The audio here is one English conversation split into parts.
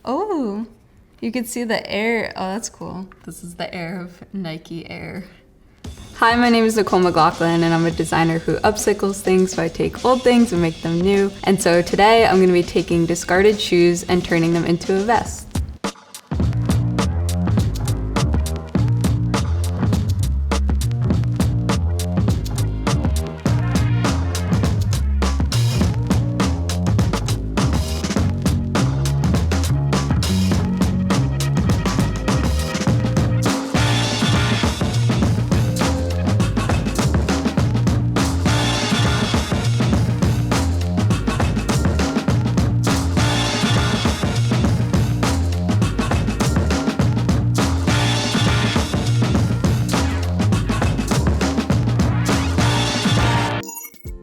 Oh, you can see the Air. Oh, that's cool. This is the Air of Nike Air. Hi, my name is Nicole McLaughlin, and I'm a designer who upcycles things, so I take old things and make them new. And so today I'm going to be taking discarded shoes and turning them into a vest.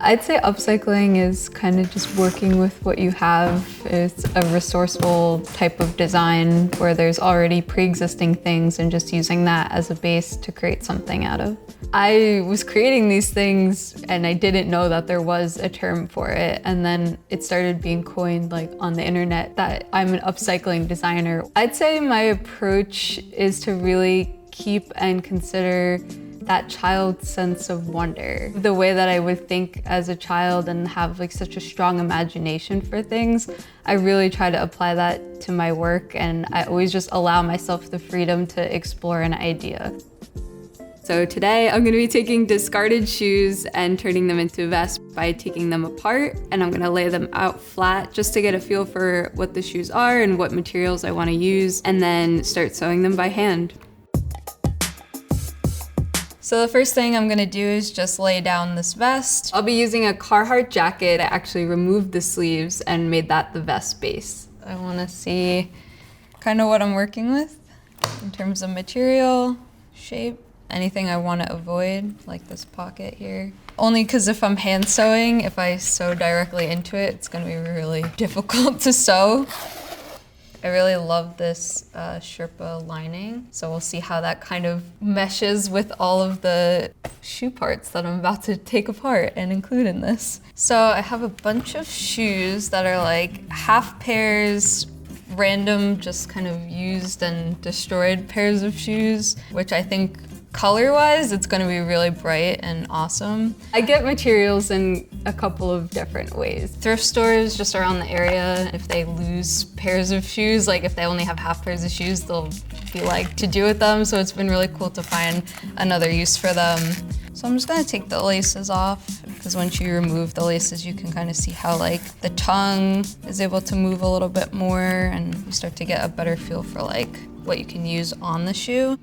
I'd say upcycling is kind of just working with what you have. It's a resourceful type of design where there's already pre-existing things and just using that as a base to create something out of. I was creating these things and I didn't know that there was a term for it. And then it started being coined like on the internet that I'm an upcycling designer. I'd say my approach is to really keep and consider that child's sense of wonder. The way that I would think as a child and have like such a strong imagination for things, I really try to apply that to my work, and I always just allow myself the freedom to explore an idea. So today I'm gonna be taking discarded shoes and turning them into vests by taking them apart, and I'm gonna lay them out flat just to get a feel for what the shoes are and what materials I wanna use, and then start sewing them by hand. So the first thing I'm gonna do is just lay down this vest. I'll be using a Carhartt jacket. I actually removed the sleeves and made that the vest base. I wanna see kind of what I'm working with in terms of material, shape, anything I wanna avoid, like this pocket here. Only because if I'm hand sewing, if I sew directly into it, it's gonna be really difficult to sew. I really love this Sherpa lining, so we'll see how that kind of meshes with all of the shoe parts that I'm about to take apart and include in this. So I have a bunch of shoes that are like half pairs, random, just kind of used and destroyed pairs of shoes, which I think color-wise, it's gonna be really bright and awesome. I get materials in a couple of different ways. Thrift stores just around the area, if they lose pairs of shoes, like if they only have half pairs of shoes, they'll be like to do with them. So it's been really cool to find another use for them. So I'm just gonna take the laces off, because once you remove the laces, you can kind of see how like the tongue is able to move a little bit more, and you start to get a better feel for like what you can use on the shoe.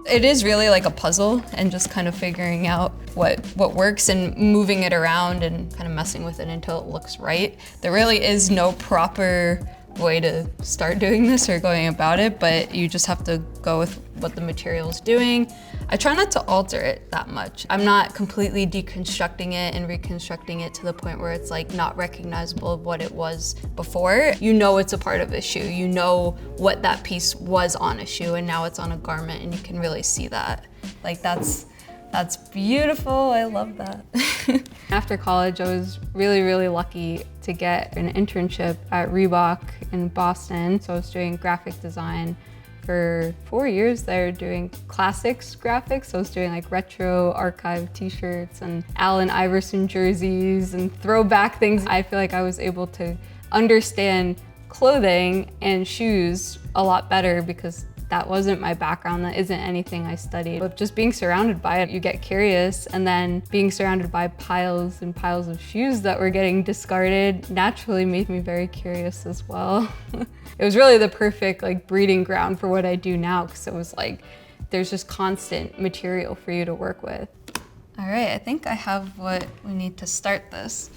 It is really like a puzzle, and just kind of figuring out what works and moving it around and kind of messing with it until it looks right. There really is no proper way to start doing this or going about it, but you just have to go with what the material is doing. I try not to alter it that much. I'm not completely deconstructing it and reconstructing it to the point where it's like not recognizable of what it was before. You know it's a part of a shoe. You know what that piece was on a shoe, and now it's on a garment, and you can really see that. Like that's beautiful, I love that. After college, I was really lucky to get an internship at Reebok in Boston. So I was doing graphic design for 4 years there, doing classics graphics. So I was doing like retro archive t-shirts and Allen Iverson jerseys and throwback things. I feel like I was able to understand clothing and shoes a lot better because that wasn't my background, that isn't anything I studied. But just being surrounded by it, you get curious, and then being surrounded by piles and piles of shoes that were getting discarded naturally made me very curious as well. It was really the perfect like breeding ground for what I do now, because it was like, there's just constant material for you to work with. All right, I think I have what we need to start this.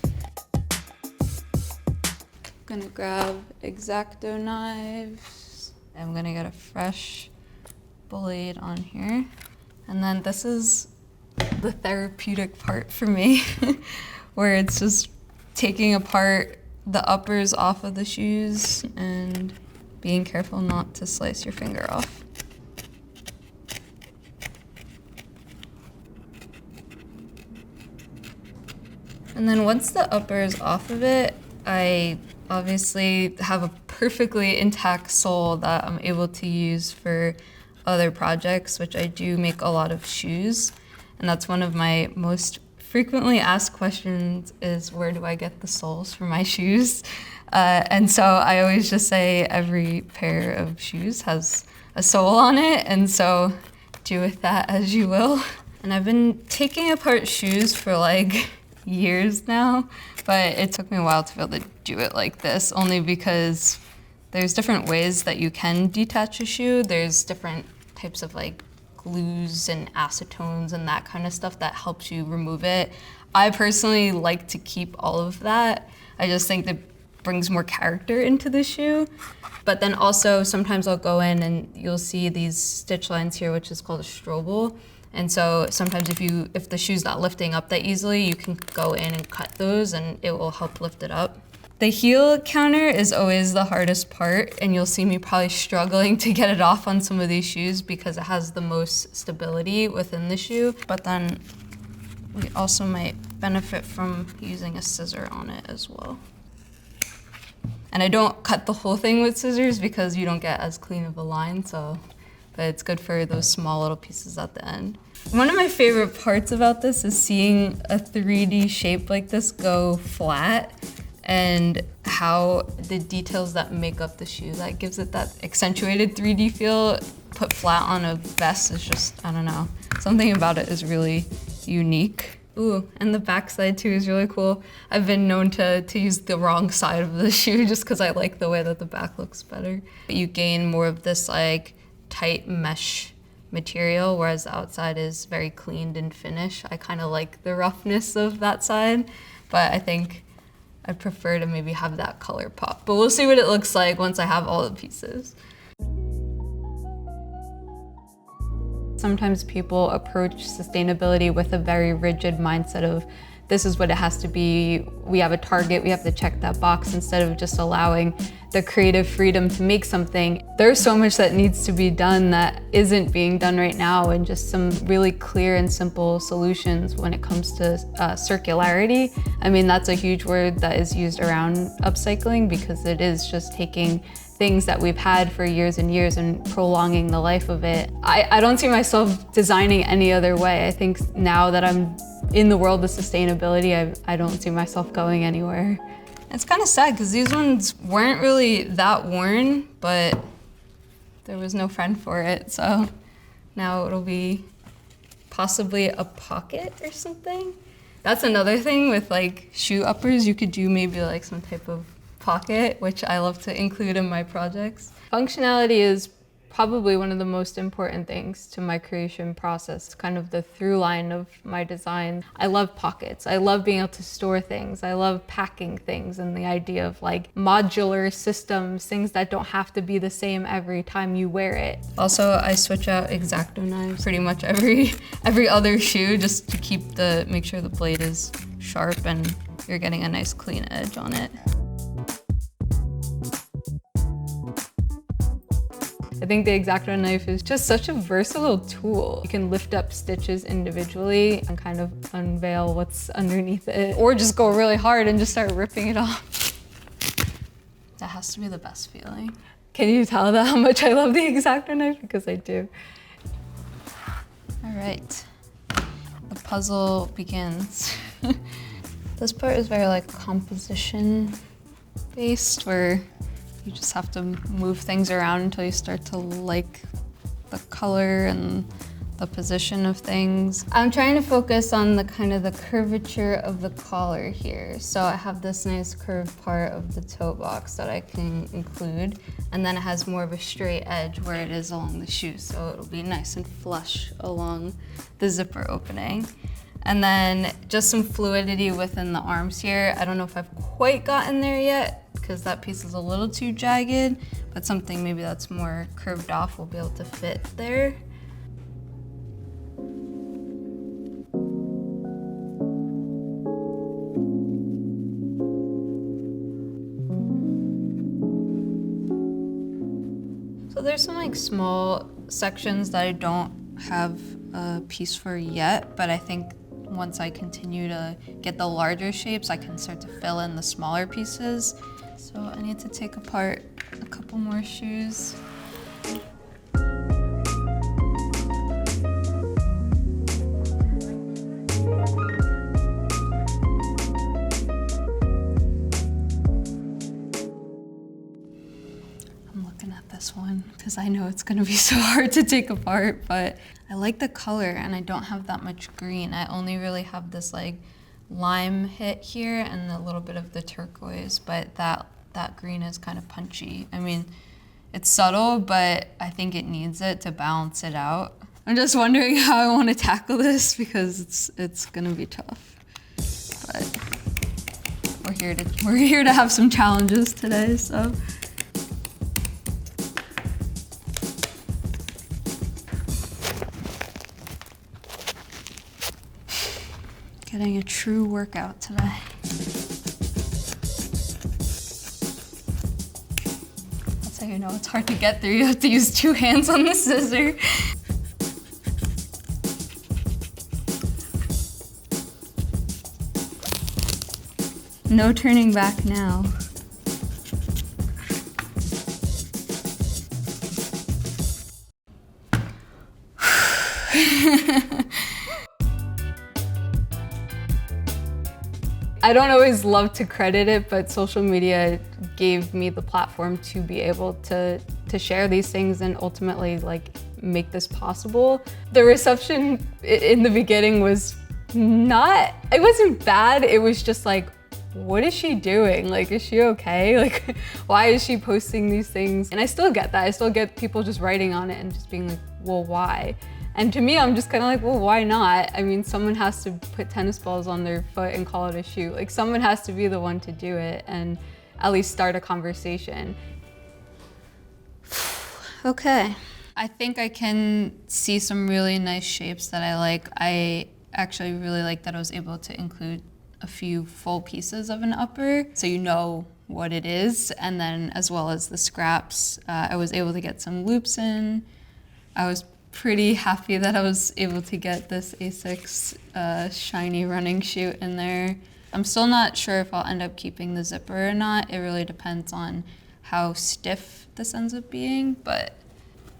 I'm gonna grab X-Acto knives. I'm gonna get a fresh blade on here. And then this is the therapeutic part for me, where it's just taking apart the uppers off of the shoes and being careful not to slice your finger off. And then once the upper is off of it, I obviously have a perfectly intact sole that I'm able to use for other projects, which I do make a lot of shoes. And that's one of my most frequently asked questions is, where do I get the soles for my shoes? And so I always just say every pair of shoes has a sole on it, and so do with that as you will. And I've been taking apart shoes for like years now, but it took me a while to be able to do it like this, only because there's different ways that you can detach a shoe. There's different types of like glues and acetones and that kind of stuff that helps you remove it. I personally like to keep all of that. I just think that brings more character into the shoe. But then also sometimes I'll go in and you'll see these stitch lines here, which is called a strobel. And so sometimes if the shoe's not lifting up that easily, you can go in and cut those and it will help lift it up. The heel counter is always the hardest part, and you'll see me probably struggling to get it off on some of these shoes because it has the most stability within the shoe. But then we also might benefit from using a scissor on it as well. And I don't cut the whole thing with scissors because you don't get as clean of a line, but it's good for those small little pieces at the end. One of my favorite parts about this is seeing a 3D shape like this go flat, and how the details that make up the shoe, that gives it that accentuated 3D feel, put flat on a vest is just, I don't know, something about it is really unique. Ooh, and the back side too is really cool. I've been known to use the wrong side of the shoe just because I like the way that the back looks better. You gain more of this like tight mesh material, whereas the outside is very cleaned and finished. I kind of like the roughness of that side, but I think I'd prefer to maybe have that color pop. But we'll see what it looks like once I have all the pieces. Sometimes people approach sustainability with a very rigid mindset of, this is what it has to be, we have a target, we have to check that box, instead of just allowing the creative freedom to make something. There's so much that needs to be done that isn't being done right now, and just some really clear and simple solutions when it comes to circularity. I mean, that's a huge word that is used around upcycling, because it is just taking things that we've had for years and years and prolonging the life of it. I don't see myself designing any other way. I think now that I'm in the world of sustainability, I don't see myself going anywhere. It's kind of sad because these ones weren't really that worn, but there was no friend for it. So now it'll be possibly a pocket or something. That's another thing with like shoe uppers. You could do maybe like some type of pocket, which I love to include in my projects. Functionality is probably one of the most important things to my creation process, kind of the through line of my design. I love pockets. I love being able to store things. I love packing things, and the idea of like modular systems, things that don't have to be the same every time you wear it. Also, I switch out X-Acto knives pretty much every other shoe, just to make sure the blade is sharp and you're getting a nice clean edge on it. I think the X-Acto knife is just such a versatile tool. You can lift up stitches individually and kind of unveil what's underneath it, or just go really hard and just start ripping it off. That has to be the best feeling. Can you tell how much I love the X-Acto knife? Because I do. All right, the puzzle begins. This part is very like composition based, where you just have to move things around until you start to like the color and the position of things. I'm trying to focus on the kind of the curvature of the collar here. So I have this nice curved part of the toe box that I can include, and then it has more of a straight edge where it is along the shoe, so it'll be nice and flush along the zipper opening. And then just some fluidity within the arms here. I don't know if I've quite gotten there yet because that piece is a little too jagged, but something maybe that's more curved off will be able to fit there. So there's some like small sections that I don't have a piece for yet, but I think once I continue to get the larger shapes, I can start to fill in the smaller pieces. So I need to take apart a couple more shoes. This one because I know it's gonna be so hard to take apart, but I like the color and I don't have that much green. I only really have this like lime hit here and a little bit of the turquoise, but that green is kind of punchy. I mean, it's subtle, but I think it needs it to balance it out. I'm just wondering how I want to tackle this because it's gonna be tough, but we're here to have some challenges today, so. Getting a true workout today. That's how you know it's hard to get through. You have to use 2 hands on the scissor. No turning back now. I don't always love to credit it, but social media gave me the platform to be able to share these things and ultimately like make this possible. The reception in the beginning was it wasn't bad, it was just like, what is she doing? Like, is she okay? Like, why is she posting these things? And I still get that. I still get people just writing on it and just being like, well, why? And to me, I'm just kind of like, well, why not? I mean, someone has to put tennis balls on their foot and call it a shoe. Like, someone has to be the one to do it and at least start a conversation. Okay. I think I can see some really nice shapes that I like. I actually really like that I was able to include a few full pieces of an upper, so you know what it is. And then as well as the scraps, I was able to get some loops in. I was pretty happy that I was able to get this Asics shiny running shoe in there. I'm still not sure if I'll end up keeping the zipper or not. It really depends on how stiff this ends up being, but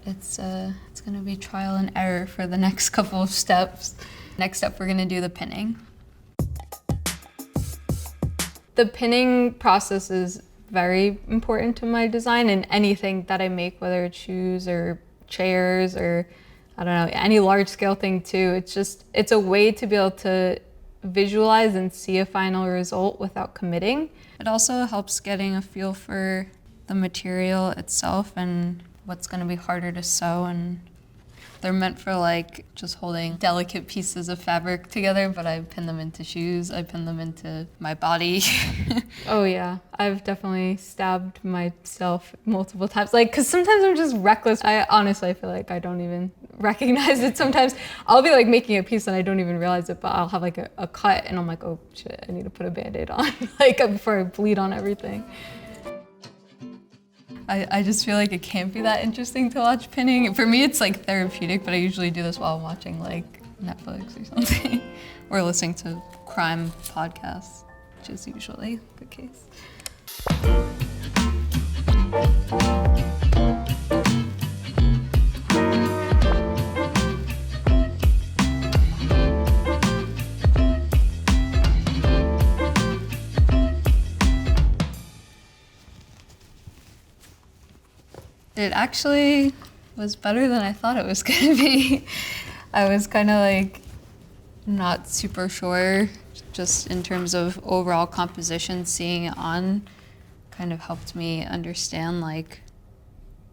it's gonna be trial and error for the next couple of steps. Next up, we're gonna do the pinning. The pinning process is very important to my design and anything that I make, whether it's shoes or chairs or, I don't know, any large scale thing too. It's a way to be able to visualize and see a final result without committing. It also helps getting a feel for the material itself and what's gonna be harder to sew, and they're meant for like just holding delicate pieces of fabric together, but I pin them into shoes, I pin them into my body. Oh yeah, I've definitely stabbed myself multiple times. Like, cause sometimes I'm just reckless. I honestly feel like I don't even recognize it sometimes. I'll be like making a piece and I don't even realize it, but I'll have like a cut and I'm like, oh shit, I need to put a Band-Aid on, like before I bleed on everything. I just feel like it can't be that interesting to watch pinning. For me, it's like therapeutic, but I usually do this while I'm watching like Netflix or something, or listening to crime podcasts, which is usually the case. It actually was better than I thought it was gonna be. I was kind of like not super sure, just in terms of overall composition. Seeing it on kind of helped me understand like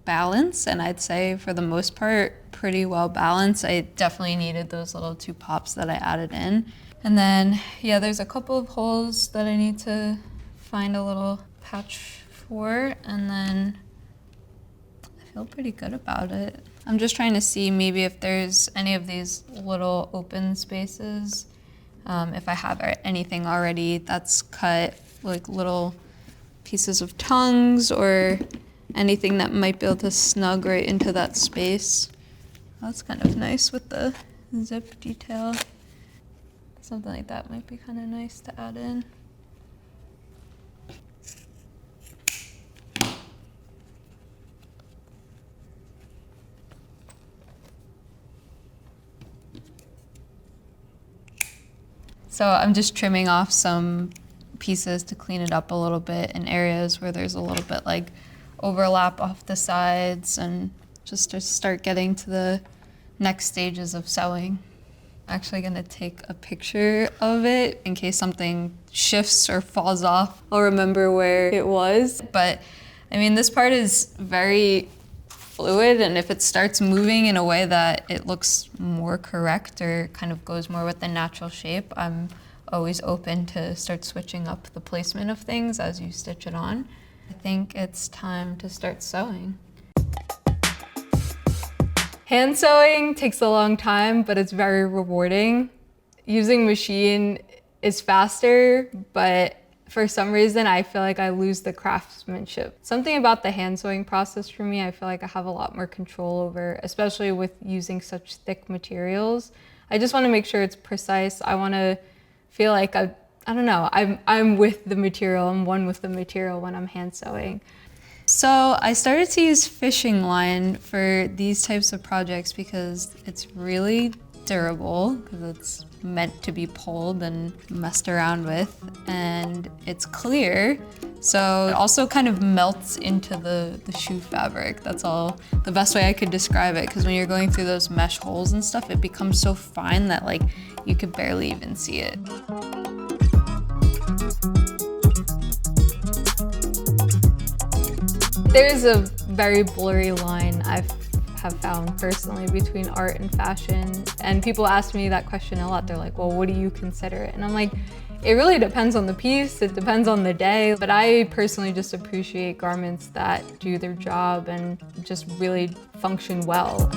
balance, and I'd say for the most part pretty well balanced. I definitely needed those little 2 pops that I added in. And then yeah, there's a couple of holes that I need to find a little patch for, and then I feel pretty good about it. I'm just trying to see maybe if there's any of these little open spaces, if I have anything already that's cut, like little pieces of tongues or anything that might be able to snug right into that space. That's kind of nice with the zip detail. Something like that might be kind of nice to add in. So I'm just trimming off some pieces to clean it up a little bit in areas where there's a little bit like overlap off the sides, and just to start getting to the next stages of sewing. I'm actually gonna take a picture of it in case something shifts or falls off. I'll remember where it was. But I mean, this part is very fluid, and if it starts moving in a way that it looks more correct or kind of goes more with the natural shape, I'm always open to start switching up the placement of things as you stitch it on. I think it's time to start sewing. Hand sewing takes a long time, but it's very rewarding. Using machine is faster, but for some reason, I feel like I lose the craftsmanship. Something about the hand sewing process for me, I feel like I have a lot more control over, especially with using such thick materials. I just want to make sure it's precise. I want to feel like I don't know, I'm with the material, I'm one with the material when I'm hand sewing. So I started to use fishing line for these types of projects because it's really durable, because it's meant to be pulled and messed around with, and it's clear, so it also kind of melts into the shoe fabric. That's all the best way I could describe it, because when you're going through those mesh holes and stuff, it becomes so fine that like you could barely even see it. There's a very blurry line I have found personally between art and fashion, and people ask me that question a lot. They're like, well, what do you consider it? And I'm like, it really depends on the piece, it depends on the day, but I personally just appreciate garments that do their job and just really function well.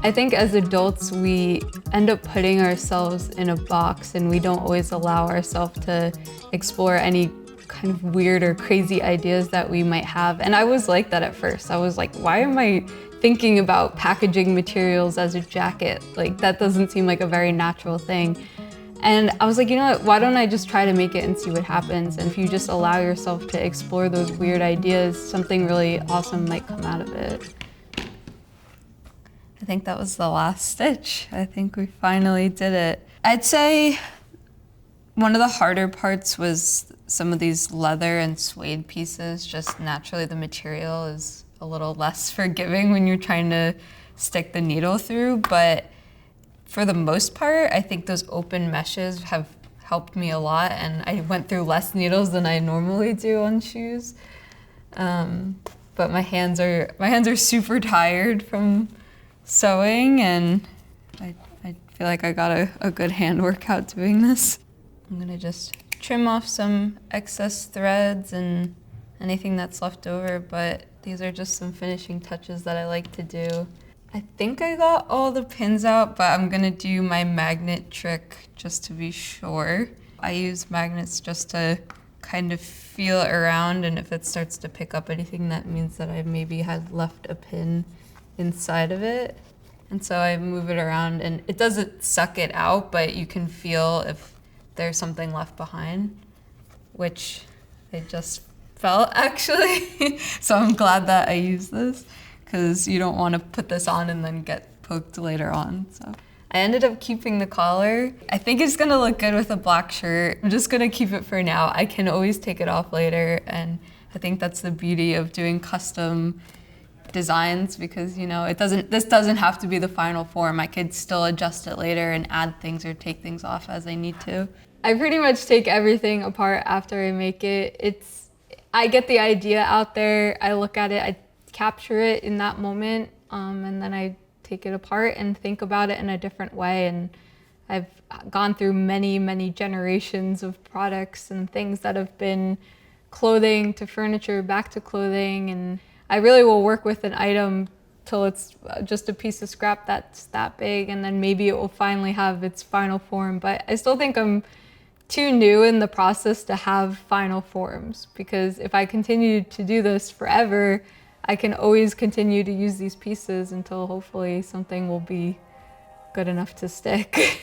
I think as adults, we end up putting ourselves in a box, and we don't always allow ourselves to explore any kind of weird or crazy ideas that we might have. And I was like that at first. I was like, why am I thinking about packaging materials as a jacket? Like, that doesn't seem like a very natural thing. And I was like, you know what, why don't I just try to make it and see what happens? And if you just allow yourself to explore those weird ideas, something really awesome might come out of it. I think that was the last stitch. I think we finally did it. I'd say one of the harder parts was some of these leather and suede pieces. Just naturally the material is a little less forgiving when you're trying to stick the needle through, but for the most part, I think those open meshes have helped me a lot, and I went through less needles than I normally do on shoes. But my hands are super tired from sewing, and I feel like I got a good hand workout doing this. I'm gonna just trim off some excess threads and anything that's left over, but these are just some finishing touches that I like to do. I think I got all the pins out, but I'm gonna do my magnet trick just to be sure. I use magnets just to kind of feel around, and if it starts to pick up anything, that means that I maybe had left a pin inside of it. And so I move it around, and it doesn't suck it out, but you can feel if there's something left behind, which I just felt actually. So I'm glad that I used this, because you don't want to put this on and then get poked later on. So I ended up keeping the collar. I think it's gonna look good with a black shirt. I'm just gonna keep it for now. I can always take it off later, and I think that's the beauty of doing custom designs, because you know, this doesn't have to be the final form. I could still adjust it later and add things or take things off as I need to. I pretty much take everything apart after I make it. I get the idea out there, I look at it, I capture it in that moment, and then I take it apart and think about it in a different way. And I've gone through many generations of products and things that have been clothing to furniture, back to clothing, and I really will work with an item till it's just a piece of scrap that's that big, and then maybe it will finally have its final form. But I still think I'm too new in the process to have final forms, because if I continue to do this forever, I can always continue to use these pieces until hopefully something will be good enough to stick.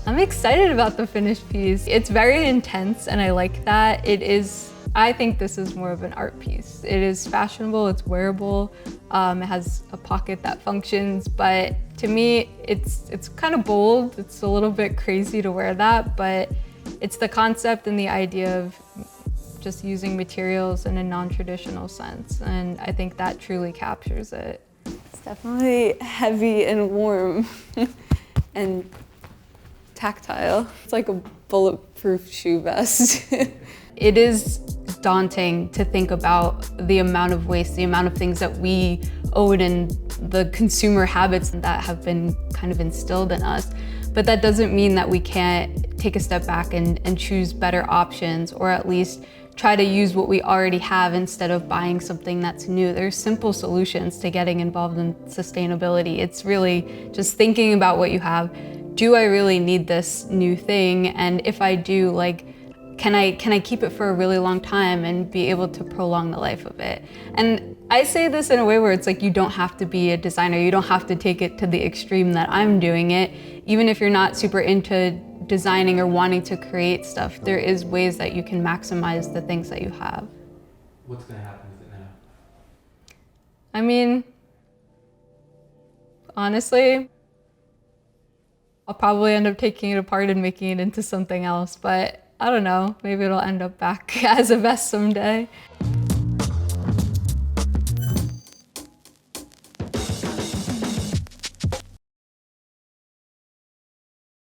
I'm excited about the finished piece. It's very intense and I like that. I think this is more of an art piece. It is fashionable, it's wearable, it has a pocket that functions, but to me, it's kind of bold. It's a little bit crazy to wear that, but it's the concept and the idea of just using materials in a non-traditional sense, and I think that truly captures it. It's definitely heavy and warm and tactile. It's like a bulletproof shoe vest. It is daunting to think about the amount of waste, the amount of things that we own and the consumer habits that have been kind of instilled in us. But that doesn't mean that we can't take a step back and choose better options, or at least try to use what we already have instead of buying something that's new. There's simple solutions to getting involved in sustainability. It's really just thinking about what you have. Do I really need this new thing? And if I do, like, can I keep it for a really long time and be able to prolong the life of it? And I say this in a way where it's like, you don't have to be a designer. You don't have to take it to the extreme that I'm doing it. Even if you're not super into designing or wanting to create stuff, there is ways that you can maximize the things that you have. What's gonna happen with it now? I mean, honestly, I'll probably end up taking it apart and making it into something else, but I don't know, maybe it'll end up back as a vest someday.